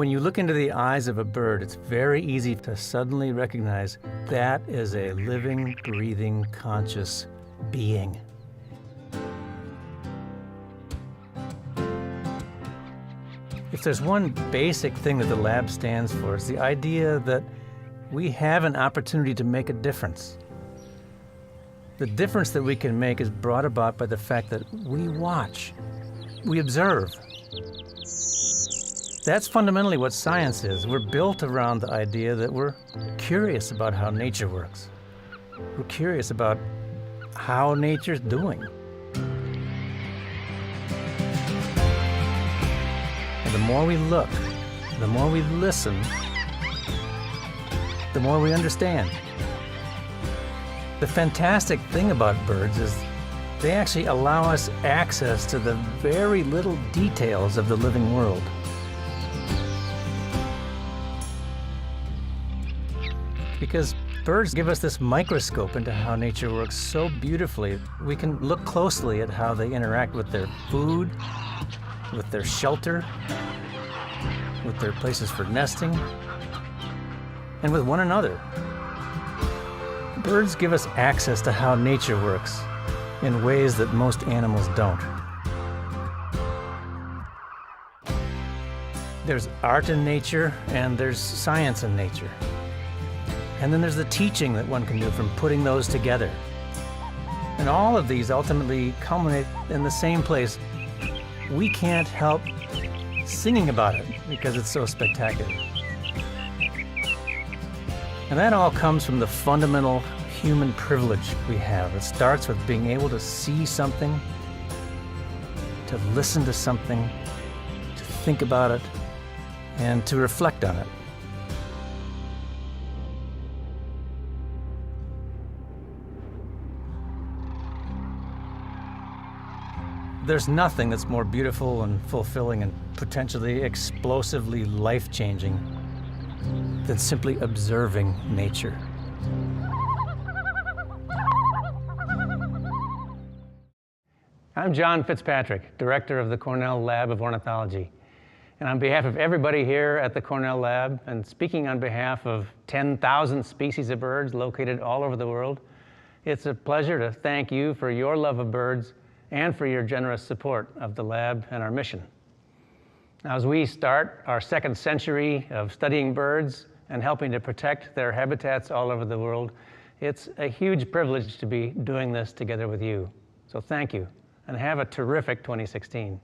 When you look into the eyes of a bird, it's very easy to suddenly recognize that is a living, breathing, conscious being. If there's one basic thing that the lab stands for, it's the idea that we have an opportunity to make a difference. The difference that we can make is brought about by the fact that we watch, we observe. That's fundamentally what science is. We're built around the idea that we're curious about how nature works. We're curious about how nature's doing. And the more we look, the more we listen, the more we understand. The fantastic thing about birds is they actually allow us access to the very little details of the living world. Because birds give us this microscope into how nature works so beautifully. We can look closely at how they interact with their food, with their shelter, with their places for nesting, and with one another. Birds give us access to how nature works in ways that most animals don't. There's art in nature and there's science in nature. And then there's the teaching that one can do from putting those together. And all of these ultimately culminate in the same place. We can't help singing about it because it's so spectacular. And that all comes from the fundamental human privilege we have. It starts with being able to see something, to listen to something, to think about it, and to reflect on it. There's nothing that's more beautiful and fulfilling and potentially explosively life-changing than simply observing nature. I'm John Fitzpatrick, Director of the Cornell Lab of Ornithology. And on behalf of everybody here at the Cornell Lab, and speaking on behalf of 10,000 species of birds located all over the world, it's a pleasure to thank you for your love of birds and for your generous support of the lab and our mission. Now, as we start our second century of studying birds and helping to protect their habitats all over the world, it's a huge privilege to be doing this together with you. So thank you, and have a terrific 2016.